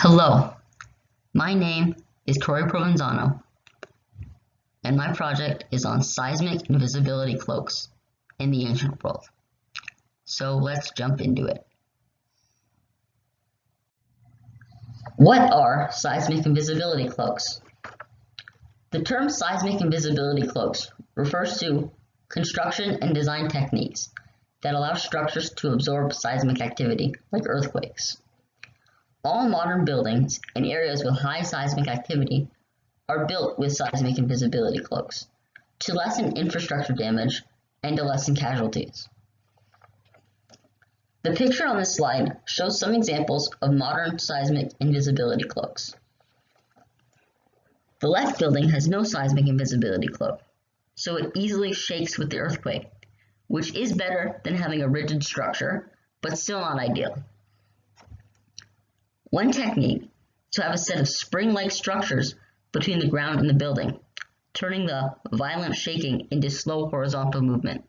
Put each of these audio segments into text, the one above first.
Hello, my name is Corey Provenzano, and my project is on seismic invisibility cloaks in the ancient world. So let's jump into it. What are seismic invisibility cloaks? The term seismic invisibility cloaks refers to construction and design techniques that allow structures to absorb seismic activity, like earthquakes. All modern buildings and areas with high seismic activity are built with seismic invisibility cloaks to lessen infrastructure damage and to lessen casualties. The picture on this slide shows some examples of modern seismic invisibility cloaks. The left building has no seismic invisibility cloak, so it easily shakes with the earthquake, which is better than having a rigid structure, but still not ideal. One technique is to have a set of spring-like structures between the ground and the building, turning the violent shaking into slow horizontal movement,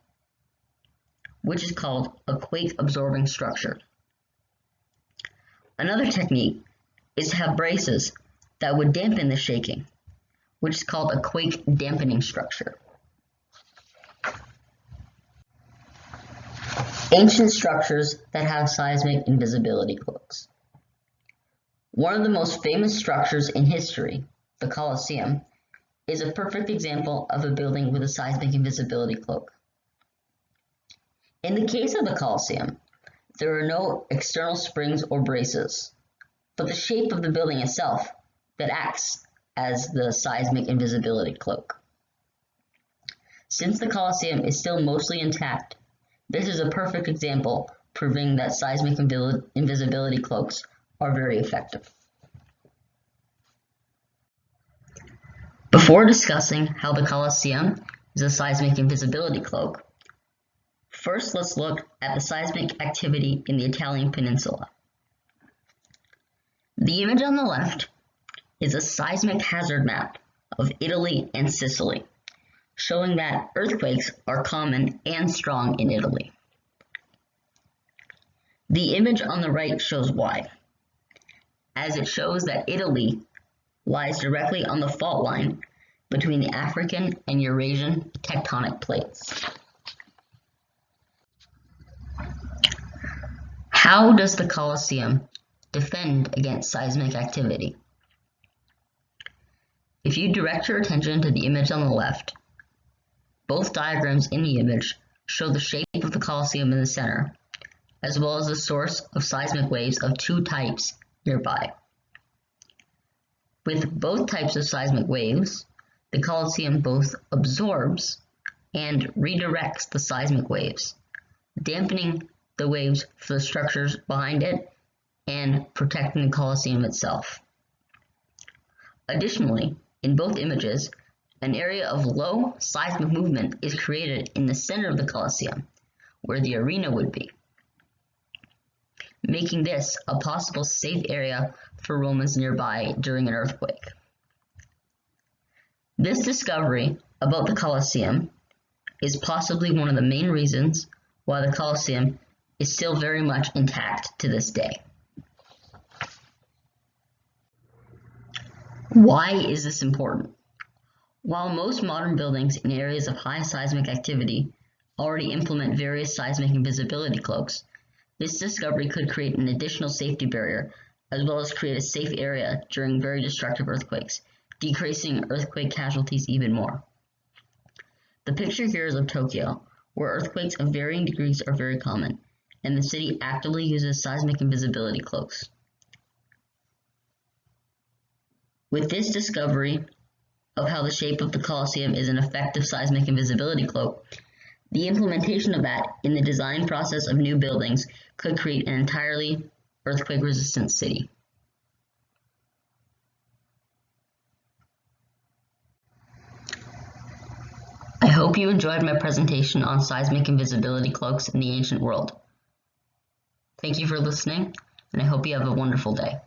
which is called a quake-absorbing structure. Another technique is to have braces that would dampen the shaking, which is called a quake-dampening structure. Ancient structures that have seismic invisibility cloaks. One of the most famous structures in history, the Colosseum, is a perfect example of a building with a seismic invisibility cloak. In the case of the Colosseum, there are no external springs or braces, but the shape of the building itself that acts as the seismic invisibility cloak. Since the Colosseum is still mostly intact, this is a perfect example proving that seismic invisibility cloaks are very effective. Before discussing how the Colosseum is a seismic invisibility cloak, first let's look at the seismic activity in the Italian peninsula. The image on the left is a seismic hazard map of Italy and Sicily, showing that earthquakes are common and strong in Italy. The image on the right shows why, as it shows that Italy lies directly on the fault line between the African and Eurasian tectonic plates. How does the Colosseum defend against seismic activity? If you direct your attention to the image on the left, both diagrams in the image show the shape of the Colosseum in the center, as well as the source of seismic waves of two types nearby. With both types of seismic waves, the Colosseum both absorbs and redirects the seismic waves, dampening the waves for the structures behind it and protecting the Colosseum itself. Additionally, in both images, an area of low seismic movement is created in the center of the Colosseum, where the arena would be, making this a possible safe area for Romans nearby during an earthquake. This discovery about the Colosseum is possibly one of the main reasons why the Colosseum is still very much intact to this day. Why is this important? While most modern buildings in areas of high seismic activity already implement various seismic invisibility cloaks, this discovery could create an additional safety barrier, as well as create a safe area during very destructive earthquakes, decreasing earthquake casualties even more. The picture here is of Tokyo, where earthquakes of varying degrees are very common, and the city actively uses seismic invisibility cloaks. With this discovery of how the shape of the Colosseum is an effective seismic invisibility cloak, the implementation of that in the design process of new buildings could create an entirely earthquake-resistant city. I hope you enjoyed my presentation on seismic invisibility cloaks in the ancient world. Thank you for listening, and I hope you have a wonderful day.